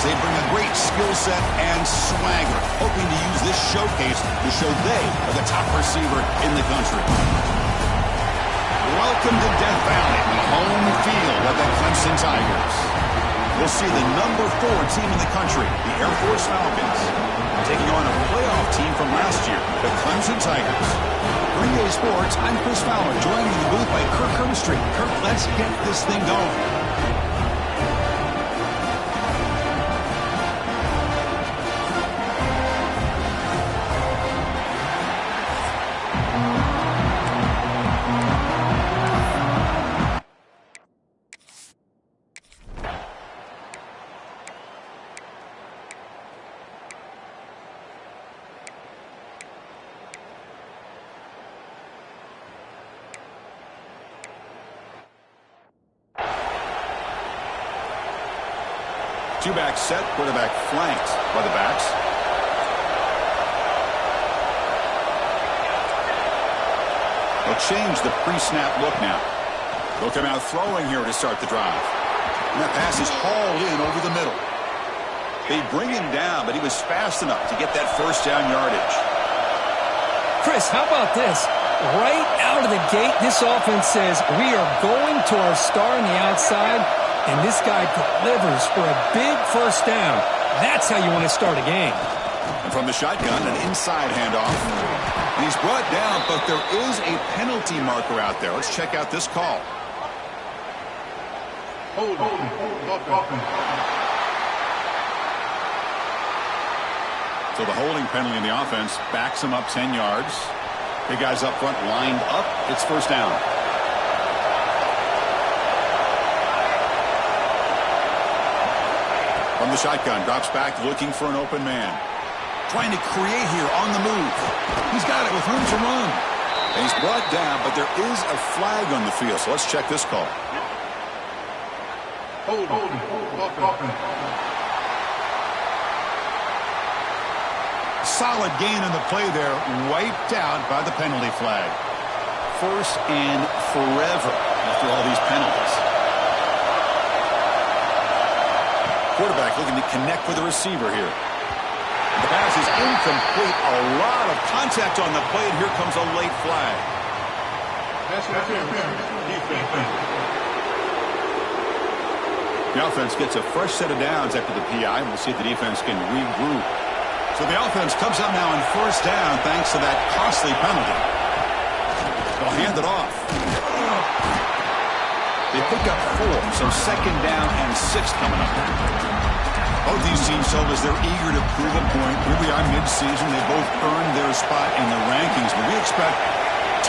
they bring a great skill set and swagger, hoping to use this showcase to show they are the top receiver in the country. Welcome to Death Valley, the home field of the Clemson Tigers. We'll see the number 4 team in the country, the Air Force Falcons, taking on a playoff team from last year, the Clemson Tigers. Green Day Sports, I'm Chris Fowler, joined in the booth by Kirk Herbstreit. Kirk, let's get this thing going. Two-back set, quarterback flanked by the backs. They'll change the pre-snap look now. They'll come out throwing here to start the drive. And that pass is hauled in over the middle. They bring him down, but he was fast enough to get that first down yardage. Chris, how about this? Right out of the gate, this offense says, we are going to our star on the outside. And this guy delivers for a big first down. That's how you want to start a game. And from the shotgun, an inside handoff. And he's brought down, but there is a penalty marker out there. Let's check out this call. Hold. So the holding penalty in the offense backs him up 10 yards. Big guys up front lined up. It's first down. From the shotgun, drops back looking for an open man. Trying to create here on the move. He's got it with room to run. And he's brought down, but there is a flag on the field, so let's check this call. Hold. Solid gain on the play there, wiped out by the penalty flag. First and forever after all these penalties. Quarterback looking to connect with the receiver here. The pass is incomplete. A lot of contact on the play, and here comes a late flag. The offense gets a fresh set of downs after the PI. We'll see if the defense can regroup. So the offense comes up now on first down thanks to that costly penalty. They'll hand it off. They pick up 4, so second down and 6 coming up. Both these teams told us they're eager to prove a point. Here we are mid-season. They both earned their spot in the rankings, but we expect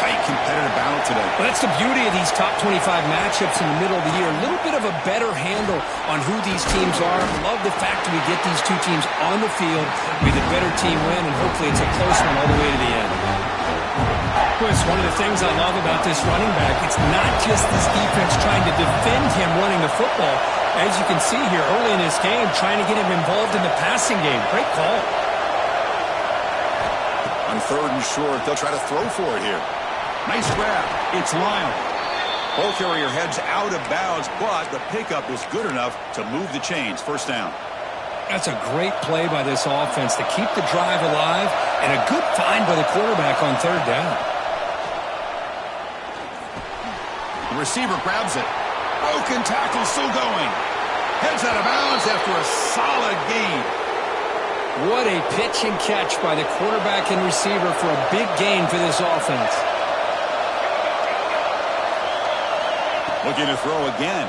tight competitive battle today. Well, that's the beauty of these top 25 matchups in the middle of the year. A little bit of a better handle on who these teams are. Love the fact that we get these two teams on the field. May the better team win, and hopefully it's a close one all the way to the end. Chris, one of the things I love about this running back, it's not just this defense trying to defend him running the football. As you can see here early in this game, trying to get him involved in the passing game. Great call. On third and short, they'll try to throw for it here. Nice grab. It's Lyle. Ball carrier heads out of bounds, but the pickup is good enough to move the chains. First down. That's a great play by this offense to keep the drive alive, and a good find by the quarterback on third down. The receiver grabs it. Broken tackle, still going. Heads out of bounds after a solid gain. What a pitch and catch by the quarterback and receiver for a big gain for this offense. Looking to throw again.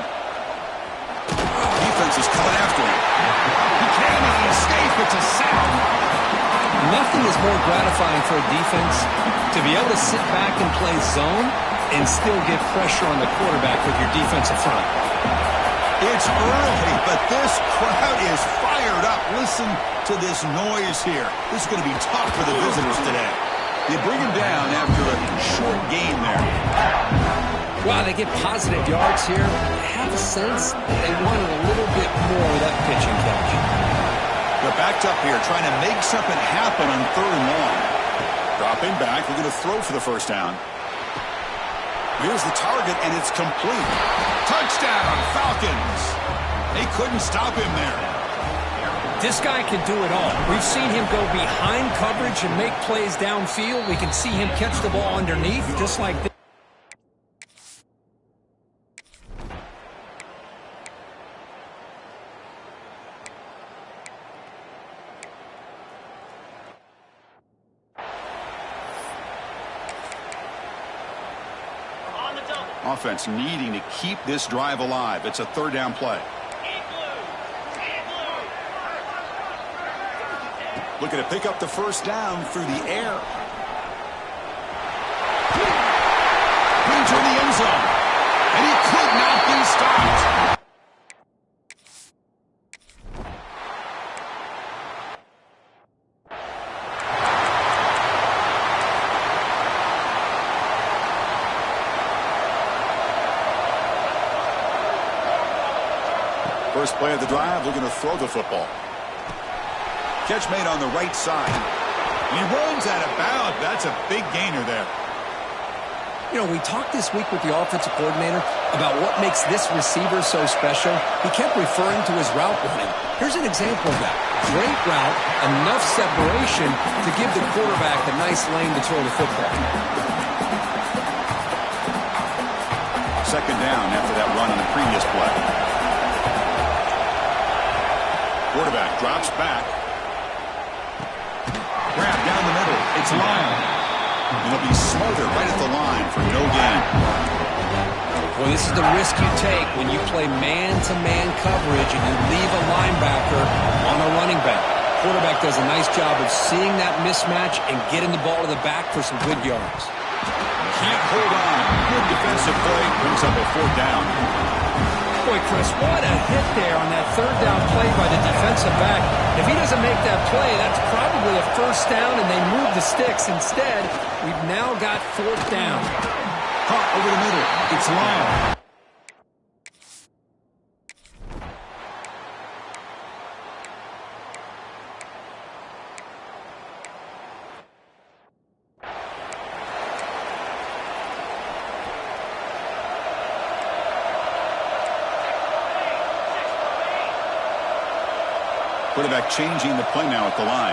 Defense is coming after him. He cannot escape. It's a sack. Nothing is more gratifying for a defense to be able to sit back and play zone and still get pressure on the quarterback with your defensive front. It's early, but this crowd is fired up. Listen to this noise here. This is going to be tough for the visitors today. They bring him down after a short gain there. Wow, they get positive yards here. I have a sense that they wanted a little bit more of that pitch and catch. They're backed up here, trying to make something happen on third and long. Dropping back, they're going to throw for the first down. Here's the target, and it's complete. Touchdown, Falcons. They couldn't stop him there. This guy can do it all. We've seen him go behind coverage and make plays downfield. We can see him catch the ball underneath, just like this. Offense needing to keep this drive alive. It's a third down play. Looking to pick up the first down through the air. Into the end zone. And he could not be stopped. First play of the drive, looking to throw the football. Catch made on the right side. And he runs out of bounds. That's a big gainer there. You know, we talked this week with the offensive coordinator about what makes this receiver so special. He kept referring to his route running. Here's an example of that. Great route, enough separation to give the quarterback a nice lane to throw the football. Second down after that run on the previous play. Quarterback drops back. Grab down the middle. It's Lyle. And he'll be smothered right at the line for no gain. Well, this is the risk you take when you play man-to-man coverage and you leave a linebacker on a running back. Quarterback does a nice job of seeing that mismatch and getting the ball to the back for some good yards. Can't hold on. Good defensive play. Brings up a fourth down. Boy, Chris, what a hit there on that third down play by the defensive back. If he doesn't make that play, that's probably a first down, and they move the sticks. Instead, we've now got fourth down. Caught over the middle. It's Lyle. Quarterback changing the play now at the line.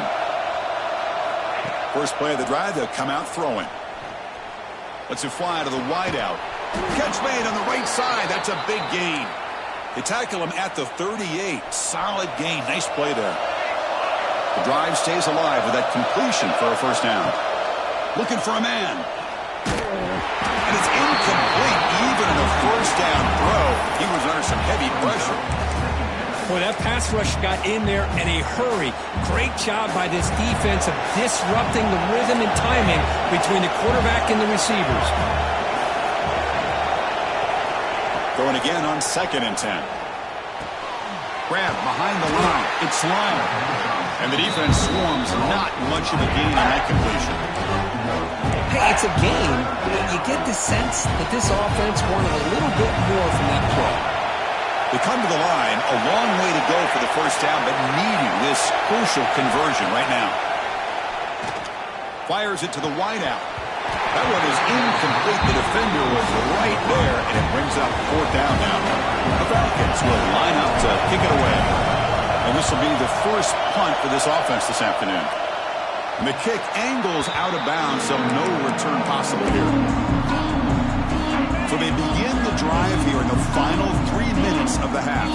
First play of the drive, they'll come out throwing. Lets it fly to the wideout. Catch made on the right side. That's a big gain. They tackle him at the 38. Solid gain. Nice play there. The drive stays alive with that completion for a first down. Looking for a man. And it's incomplete. Even in a first down throw, he was under some heavy pressure. Boy, that pass rush got in there in a hurry. Great job by this defense of disrupting the rhythm and timing between the quarterback and the receivers. Going again on 2nd and 10. Grab behind the line. It's Lyle. And the defense swarms. Not much of a gain on that completion. Hey, it's a gain. You get the sense that this offense wanted a little bit more from that play. They come to the line, a long way to go for the first down, but needing this crucial conversion right now. Fires it to the wideout. That one is incomplete. The defender was right there, and it brings up fourth down now. The Falcons will line up to kick it away. And this will be the first punt for this offense this afternoon. And the kick angles out of bounds, so no return possible here. So they begin the drive here in the final 3 minutes of the half.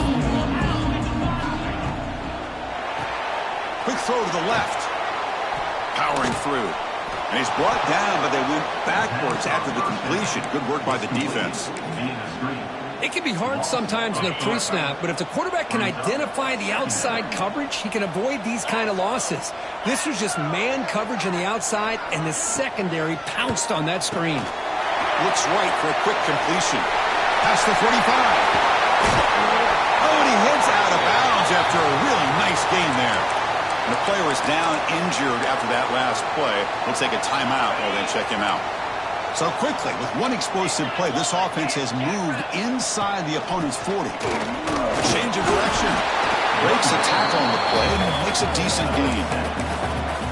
Quick throw to the left. Powering through. And he's brought down, but they went backwards after the completion. Good work by the defense. It can be hard sometimes in the pre-snap, but if the quarterback can identify the outside coverage, he can avoid these kind of losses. This was just man coverage on the outside, and the secondary pounced on that screen. Looks right for a quick completion. Past the 45. Oh, and he heads out of bounds after a really nice gain there. And the player is down injured after that last play. We'll take a timeout while they check him out. So quickly, with one explosive play, this offense has moved inside the opponent's 40. Change of direction. Breaks a tackle on the play and makes a decent gain.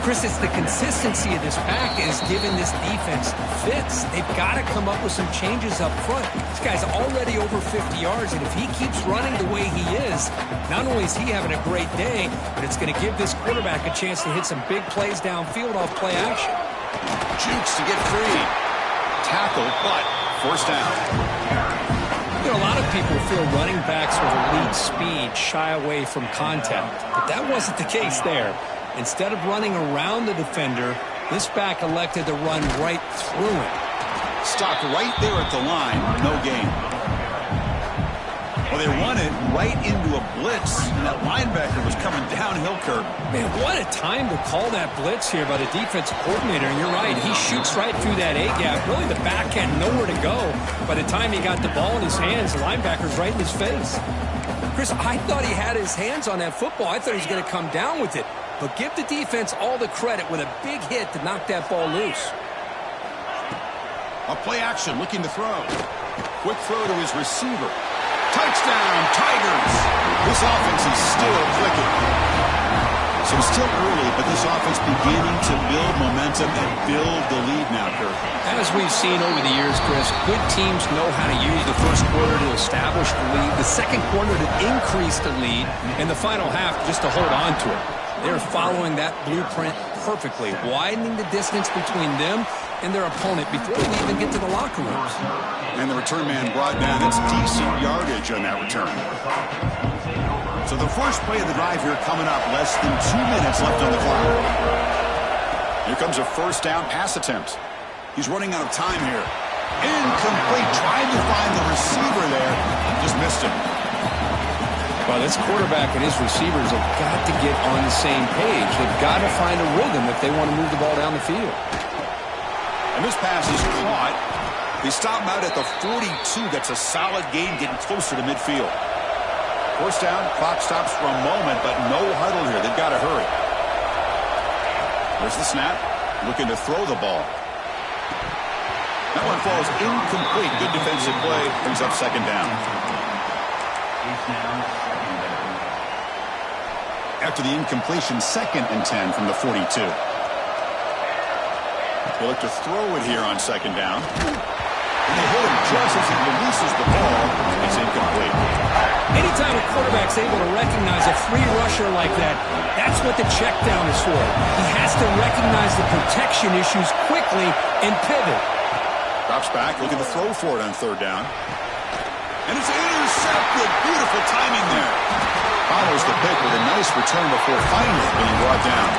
Chris, it's the consistency of this pack is giving this defense fits. They've got to come up with some changes up front. This guy's already over 50 yards, and if he keeps running the way he is, not only is he having a great day, but it's going to give this quarterback a chance to hit some big plays downfield off play action. Jukes to get free. Tackle, but first down. You know, a lot of people feel running backs with elite speed shy away from contact, but that wasn't the case there. Instead of running around the defender, this back elected to run right through him. Stopped right there at the line. No gain. Well, they run it right into a blitz, and that linebacker was coming downhill, Kirk. Man, what a time to call that blitz here by the defensive coordinator. And you're right, he shoots right through that A-gap. Really, the back had nowhere to go. By the time he got the ball in his hands, the linebacker's right in his face. Chris, I thought he had his hands on that football. I thought he was going to come down with it. But give the defense all the credit with a big hit to knock that ball loose. A play action, looking to throw. Quick throw to his receiver. Touchdown, Tigers! This offense is still clicking. So still early, but this offense beginning to build momentum and build the lead now, Kirk. As we've seen over the years, Chris, good teams know how to use the first quarter to establish the lead, the second quarter to increase the lead, and the final half just to hold on to it. They're following that blueprint perfectly, widening the distance between them and their opponent before they even get to the locker rooms. And the return man brought down its decent yardage on that return. So the first play of the drive here coming up, less than 2 minutes left on the clock. Here comes a first down pass attempt. He's running out of time here. Incomplete, trying to find the receiver there. Just missed him. Well, this quarterback and his receivers have got to get on the same page. They've got to find a rhythm if they want to move the ball down the field. And this pass is caught. They stop him out at the 42. That's a solid gain, getting closer to midfield. First down, clock stops for a moment, but no huddle here. They've got to hurry. There's the snap. Looking to throw the ball. That one falls incomplete. Good defensive play. Brings up second down. After the incompletion, 2nd and 10 from the 42. They look to throw it here on second down. And they hit him just as he releases the ball. It's incomplete. Anytime a quarterback's able to recognize a free rusher like that, that's what the check down is for. He has to recognize the protection issues quickly and pivot. Drops back, looking to throw for it on third down. And it's intercepted. Beautiful timing there. Follows the pick with a nice return before finally being brought down.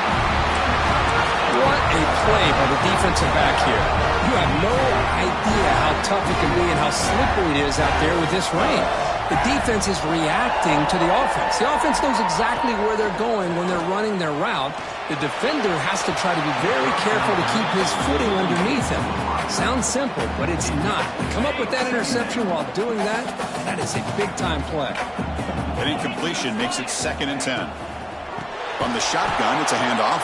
What a play by the defensive back here. You have no idea how tough it can be and how slippery it is out there with this rain. The defense is reacting to the offense. The offense knows exactly where they're going when they're running their route. The defender has to try to be very careful to keep his footing underneath him. Sounds simple, but it's not. Come up with that interception while doing that, that is a big-time play. An incompletion makes it 2nd and 10. From the shotgun, it's a handoff.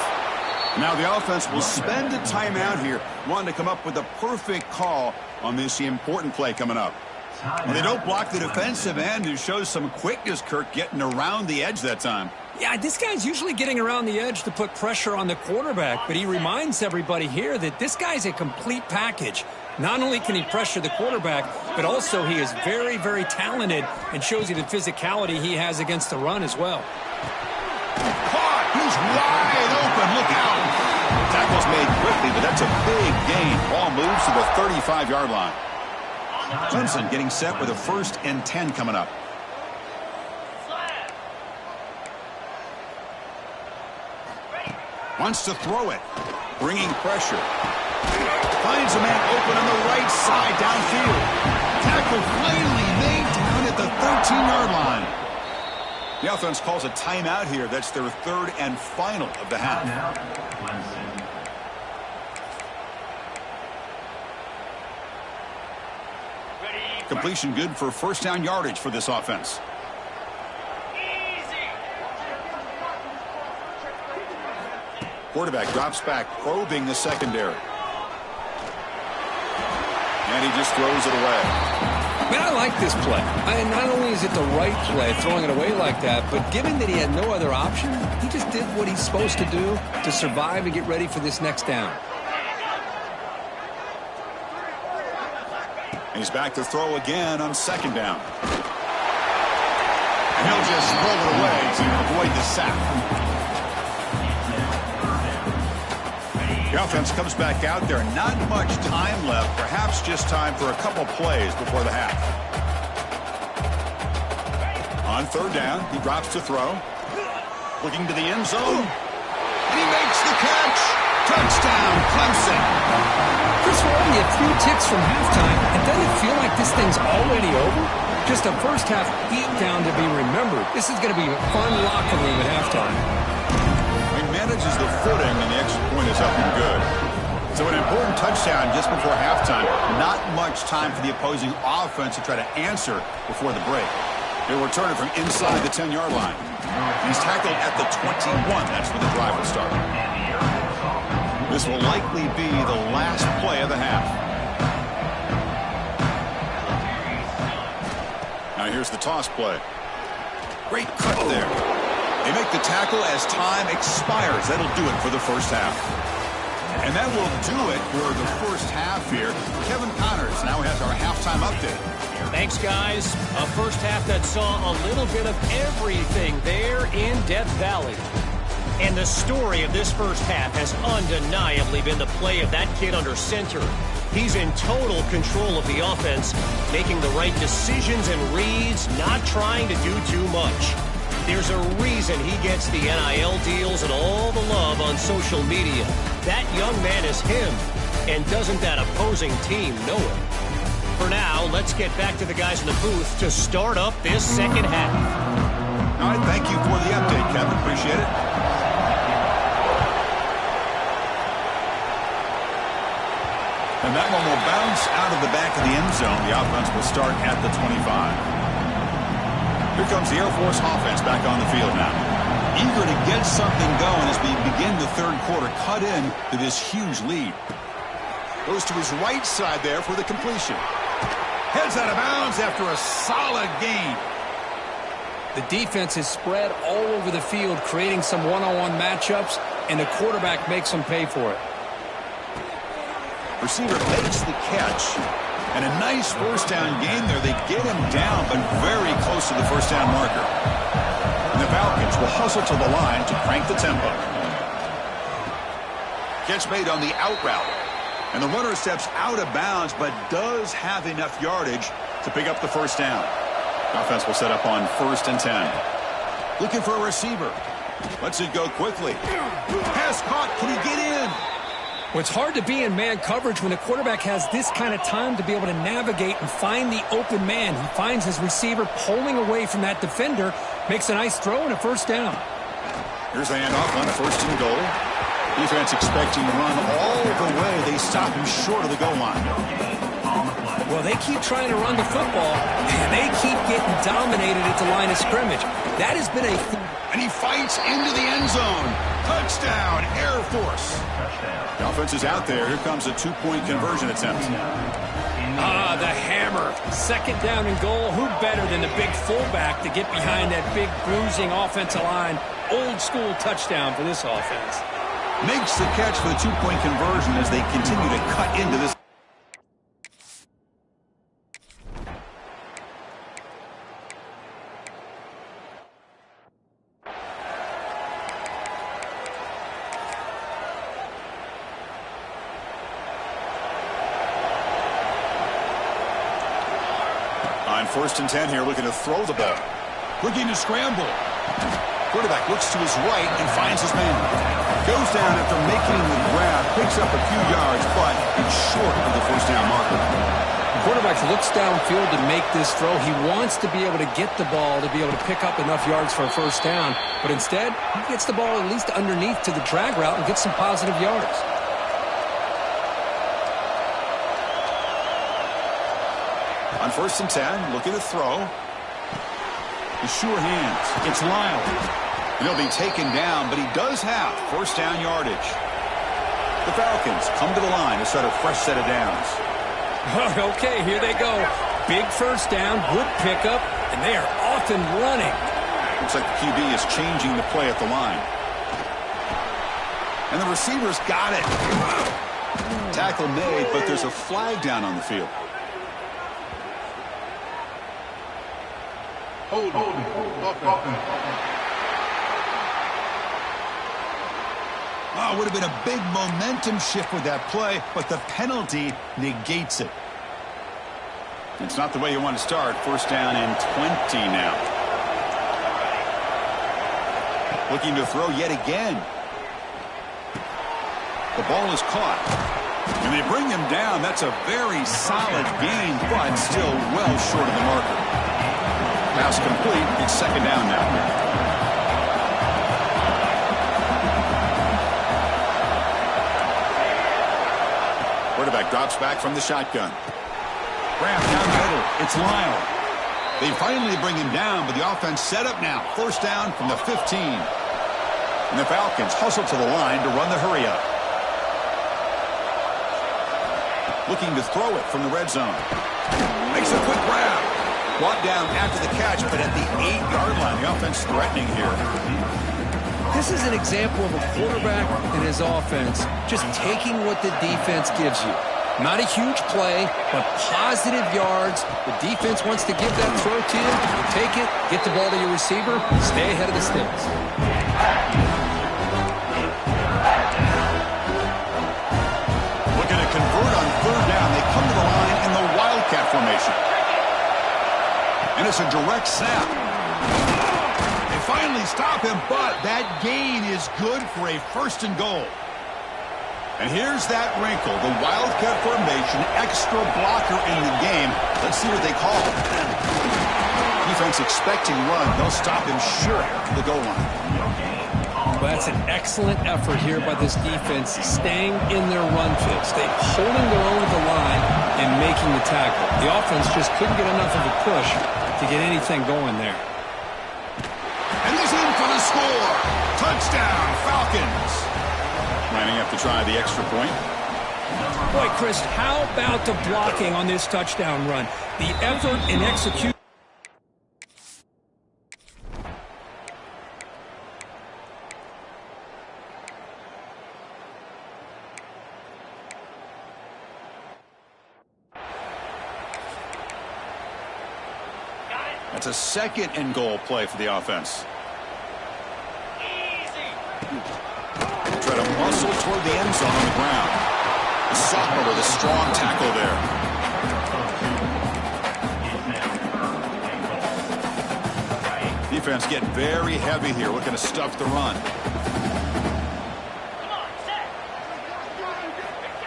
Now the offense will spend a timeout here, wanting to come up with a perfect call on this important play coming up. Well, they don't block the defensive end, who shows some quickness, Kirk, getting around the edge that time. Yeah, this guy's usually getting around the edge to put pressure on the quarterback, but he reminds everybody here that this guy's a complete package. Not only can he pressure the quarterback, but also he is very, very talented and shows you the physicality he has against the run as well. Caught! He's wide open. Look out! Tackle's made quickly, but that's a big gain. Ball moves to the 35-yard line. Clemson getting set with a 1st and 10 coming up. Wants to throw it. Bringing pressure. Finds a man open on the right side downfield. Tackle finally made down at the 13-yard line. The offense calls a timeout here. That's their 3rd and final of the half. Completion good for first down yardage for this offense. Quarterback drops back, probing the secondary. And he just throws it away. Man, I like this play. Not only is it the right play, throwing it away like that, but given that he had no other option, he just did what he's supposed to do to survive and get ready for this next down. He's back to throw again on second down. And he'll just throw it away to avoid the sack. The offense comes back out there. Not much time left. Perhaps just time for a couple plays before the half. On third down, he drops to throw. Looking to the end zone. And he makes the catch. Touchdown, Clemson. Chris, we're only a few ticks from halftime. And doesn't it feel like this thing's already over? Just a first half beatdown to be remembered. This is going to be a fun locker room at halftime. Manages the footing, and the extra point is up and good. So an important touchdown just before halftime. Not much time for the opposing offense to try to answer before the break. They'll return it from inside the 10-yard line. He's tackled at the 21. That's where the drive will start. This will likely be the last play of the half. Now here's the toss play. Great cut there. They make the tackle as time expires. That'll do it for the first half. And that will do it for the first half here. Kevin Connors now has our halftime update. Thanks, guys. A first half that saw a little bit of everything there in Death Valley. And the story of this first half has undeniably been the play of that kid under center. He's in total control of the offense, making the right decisions and reads, not trying to do too much. There's a reason he gets the NIL deals and all the love on social media. That young man is him, and doesn't that opposing team know it? For now, let's get back to the guys in the booth to start up this second half. All right, thank you for the update, Kevin. Appreciate it. And that one will bounce out of the back of the end zone. The offense will start at the 25. Here comes the Air Force offense back on the field now. Eager to get something going as we begin the third quarter. Cut in to this huge lead. Goes to his right side there for the completion. Heads out of bounds after a solid gain. The defense is spread all over the field, creating some one-on-one matchups, and the quarterback makes them pay for it. Receiver makes the catch. And a nice first down gain there. They get him down, but very close to the first down marker. And the Falcons will hustle to the line to crank the tempo. Catch made on the out route. And the runner steps out of bounds, but does have enough yardage to pick up the first down. The offense will set up on 1st and 10. Looking for a receiver. Lets it go quickly. Pass caught. Can he get in? Well, it's hard to be in man coverage when the quarterback has this kind of time to be able to navigate and find the open man. He finds his receiver pulling away from that defender, makes a nice throw and a first down. Here's the handoff on 1st and goal. Defense expecting to run all the way. They stop him short of the goal line. Well, they keep trying to run the football, and they keep getting dominated at the line of scrimmage. That has been a... And he fights into the end zone. Touchdown, Air Force. The offense is out there. Here comes a two-point conversion attempt. Ah, the hammer. 2nd down and goal. Who better than the big fullback to get behind that big bruising offensive line? Old school touchdown for this offense. Makes the catch for the two-point conversion as they continue to cut into this. On 1st and 10 here, looking to throw the ball. Looking to scramble. Quarterback looks to his right and finds his man. Goes down after making the grab, picks up a few yards, but it's short of the first down marker. The quarterback looks downfield to make this throw. He wants to be able to get the ball to be able to pick up enough yards for a first down, but instead, he gets the ball at least underneath to the drag route and gets some positive yards. On 1st and 10, looking to throw. With sure hands. It's Lyle. He'll be taken down, but he does have first down yardage. The Falcons come to the line to start a fresh set of downs. Okay, here they go. Big first down, good pickup, and they are off and running. Looks like the QB is changing the play at the line. And the receivers got it. Tackle made, but there's a flag down on the field. Hold. Oh, it would have been a big momentum shift with that play, but the penalty negates it. It's not the way you want to start. First down and 20 now. Looking to throw yet again. The ball is caught. And they bring him down. That's a very solid gain, but still well short of the marker. Pass complete. It's second down now. Quarterback drops back from the shotgun. Graham down the middle. It's Lyle. They finally bring him down, but the offense set up now. First down from the 15. And the Falcons hustle to the line to run the hurry up. Looking to throw it from the red zone. Makes a quick grab. Brought down after the catch, but at the 8-yard line, the offense threatening here. This is an example of a quarterback and his offense just taking what the defense gives you. Not a huge play, but positive yards. The defense wants to give that throw to you. You take it, get the ball to your receiver, stay ahead of the sticks. Looking to convert on third down. They come to the line in the Wildcat formation. And it's a direct snap. They finally stop him, but that gain is good for a first and goal. And here's that wrinkle, the Wildcat formation, extra blocker in the game. Let's see what they call it. Defense expecting run. They'll stop him sure to the goal line. Well, that's an excellent effort here by this defense, staying in their run fix. They're holding their own at the line and making the tackle. The offense just couldn't get enough of a push to get anything going there. And he's in for the score. Touchdown, Falcons. Planning up to try the extra point. Boy, Chris, how about the blocking on this touchdown run? The effort and execution. That's a second and goal play for the offense. Try to muscle toward the end zone on the ground. The sophomore with a strong tackle there. Defense getting very heavy here, looking to stuff the run.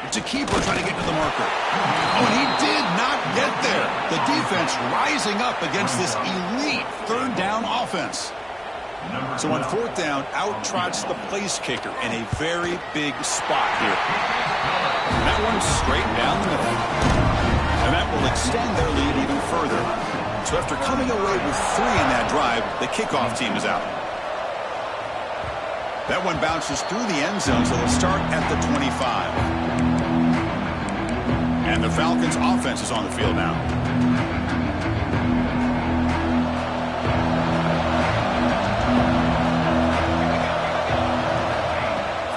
It's a keeper trying to get to the marker. Oh, and he did not get there. The defense rising up against this elite third down offense. So on fourth down, out trots the place kicker in a very big spot here. And that one's straight down the middle. And that will extend their lead even further. So after coming away with 3 in that drive, the kickoff team is out. That one bounces through the end zone, so they'll start at the 25. And the Falcons offense is on the field now.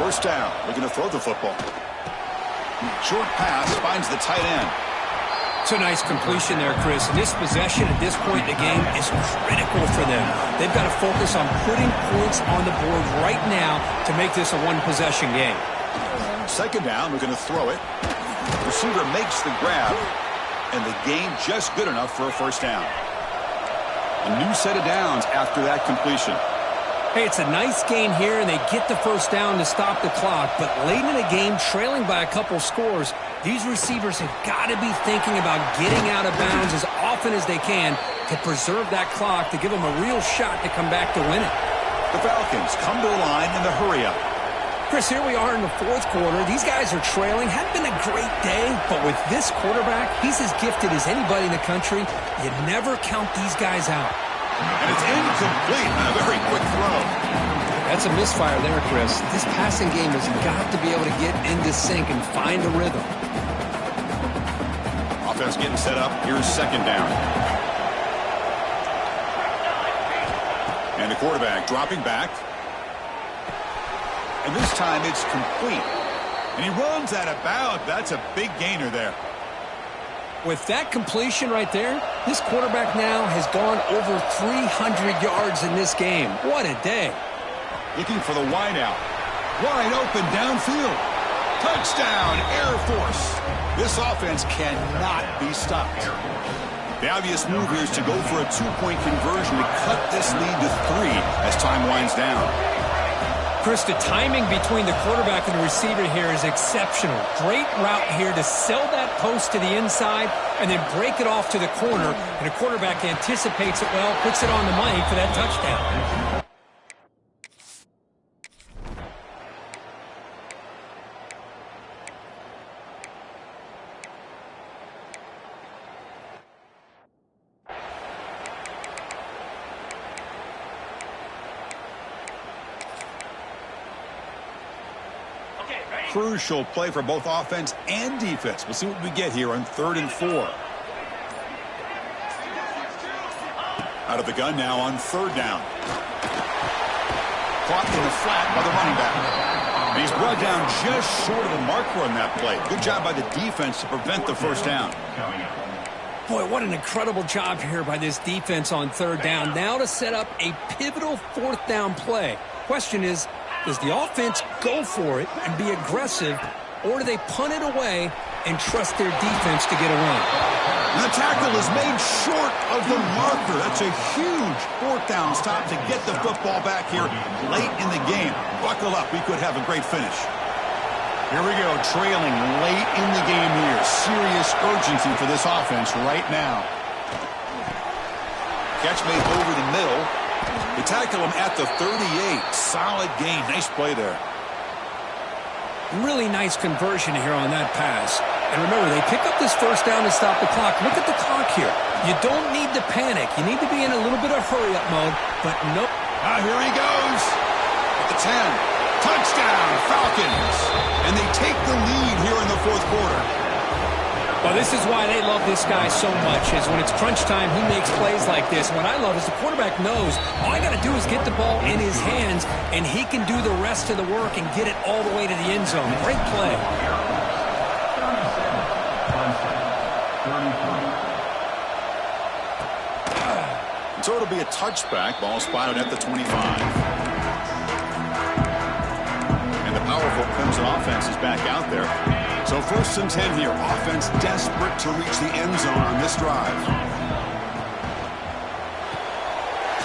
First down, looking to throw the football. Short pass finds the tight end. It's a nice completion there, Chris. And this possession at this point in the game is critical for them. They've got to focus on putting points on the board right now to make this a one-possession game. Second down, we're going to throw it. Receiver makes the grab, and the gain just good enough for a first down. A new set of downs after that completion. Hey, it's a nice gain here, and they get the first down to stop the clock. But late in the game, trailing by a couple scores, these receivers have got to be thinking about getting out of bounds as often as they can to preserve that clock, to give them a real shot to come back to win it. The Falcons come to the line in the hurry-up. Chris, here we are in the fourth quarter. These guys are trailing. Hadn't been a great day, but with this quarterback, he's as gifted as anybody in the country. You never count these guys out. And it's incomplete on a very quick throw. That's a misfire there, Chris. This passing game has got to be able to get into sync and find a rhythm. offense getting set up. Here's second down. And the quarterback dropping back. And this time it's complete. And he runs out of bounds. That's a big gainer there. With that completion right there, this quarterback now has gone over 300 yards in this game. What a day. Looking for the wideout. Wide open downfield. Touchdown, Air Force. This offense cannot be stopped. The obvious move here is to go for a two-point conversion to cut this lead to 3 as time winds down. Chris, the timing between the quarterback and the receiver here is exceptional. Great route here to sell that post to the inside and then break it off to the corner. And the quarterback anticipates it well, puts it on the money for that touchdown. Crucial play for both offense and defense. We'll see what we get here on 3rd and 4. Out of the gun now on 3rd down. Caught in the flat by the running back. And he's brought down just short of the marker on that play. Good job by the defense to prevent the first down. Boy, what an incredible job here by this defense on 3rd down. Now to set up a pivotal 4th down play. Question is, does the offense go for it and be aggressive, or do they punt it away and trust their defense to get a win? The tackle is made short of the marker. That's a huge 4th down stop to get the football back here late in the game. Buckle up. We could have a great finish. Here we go, trailing late in the game here. Serious urgency for this offense right now. Catch made over the middle. They tackle him at the 38. Solid gain. Nice play there. Really nice conversion here on that pass. And remember, they pick up this first down to stop the clock. Look at the clock here. You don't need to panic. You need to be in a little bit of hurry-up mode, but nope. Here he goes. At the 10. Touchdown, Falcons. And they take the lead here in the 4th quarter. Well, this is why they love this guy so much, is when it's crunch time, he makes plays like this. What I love is the quarterback knows all I got to do is get the ball in his hands, and he can do the rest of the work and get it all the way to the end zone. Great play. So it'll be a touchback. Ball spotted at the 25. And the powerful Clemson offense is back out there. So 1st and 10 here. Offense desperate to reach the end zone on this drive.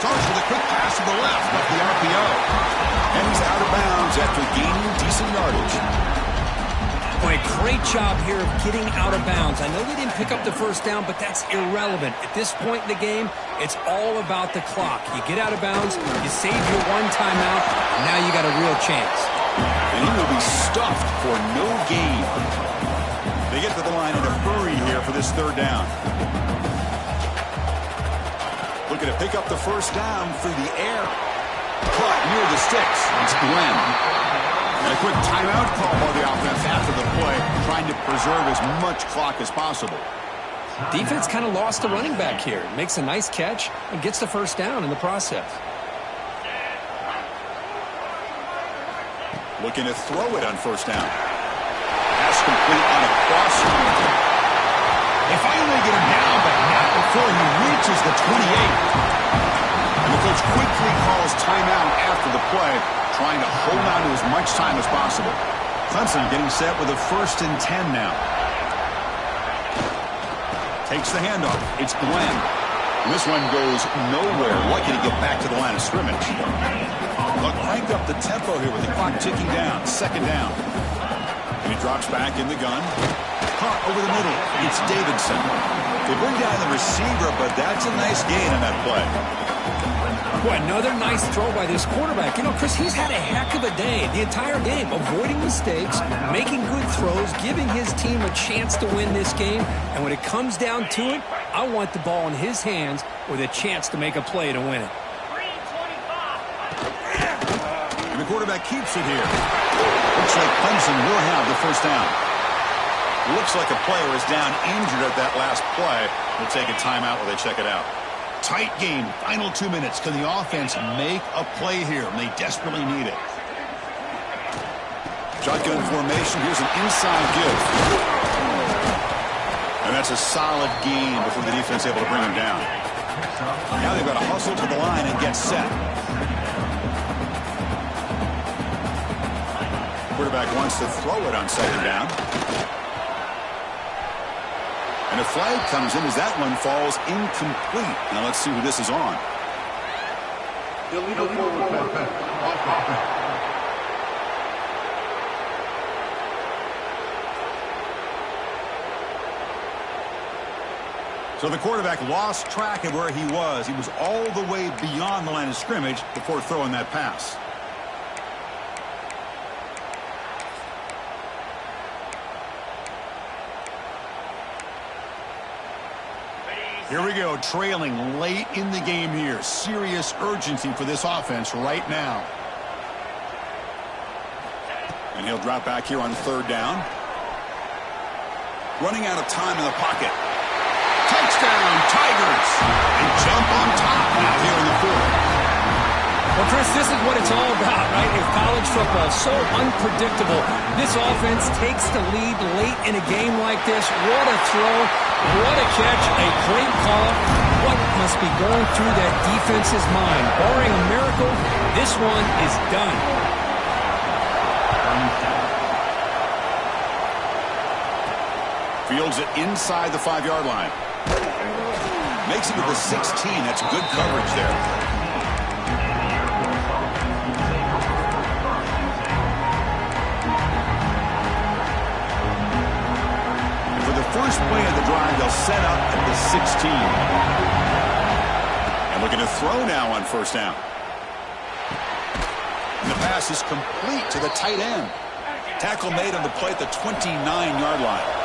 Starts with a quick pass to the left off the RPO. And he's out of bounds after gaining decent yardage. Boy, great job here of getting out of bounds. I know they didn't pick up the first down, but that's irrelevant. At this point in the game, it's all about the clock. You get out of bounds, you save your one timeout, and now you got a real chance. And he will be stuffed for no gain. They get to the line in a hurry here for this 3rd down. Looking to pick up the first down through the air. Caught near the sticks. It's Glenn. And a quick timeout call by the offense after the play, trying to preserve as much clock as possible. Defense kind of lost the running back here. Makes a nice catch and gets the first down in the process. Looking to throw it on first down. Pass complete on a cross. They finally get him down, but not before he reaches the 28. And the coach quickly calls timeout after the play, trying to hold on to as much time as possible. Clemson getting set with a 1st and 10 now. Takes the handoff. It's Glenn. And this one goes nowhere. Lucky to get back to the line of scrimmage. They'll crank up the tempo here with the clock ticking down. 2nd down. And he drops back in the gun. Caught over the middle. It's Davidson. They bring down the receiver, but that's a nice gain on that play. Boy, another nice throw by this quarterback. You know, Chris, he's had a heck of a day the entire game, avoiding mistakes, making good throws, giving his team a chance to win this game. And when it comes down to it, I want the ball in his hands with a chance to make a play to win it. And the quarterback keeps it here. Looks like Clemson will have the first down. Looks like a player is down injured at that last play. We'll take a timeout while they check it out. Tight game. Final 2 minutes. Can the offense make a play here? They desperately need it. Shotgun formation. Here's an inside give. And that's a solid gain before the defense able to bring him down. Now they've got to hustle to the line and get set. Quarterback wants to throw it on second down. And a flag comes in as that one falls incomplete. Now let's see who this is on. Illegal forward pass. So the quarterback lost track of where he was. He was all the way beyond the line of scrimmage before throwing that pass. Here we go, trailing late in the game here. Serious urgency for this offense right now. And he'll drop back here on third down. Running out of time in the pocket. Touchdown, Tigers! And jump on top now here in the fourth. Well, Chris, this is what it's all about, right? In college football, so unpredictable. This offense takes the lead late in a game like this. What a throw. What a catch. A great call. What must be going through that defense's mind? Barring a miracle, this one is done. Fields it inside the 5-yard line. Makes it to the 16. That's good coverage there. And for the first play of the drive, they'll set up at the 16. And looking to throw now on first down. And the pass is complete to the tight end. Tackle made on the play at the 29-yard line.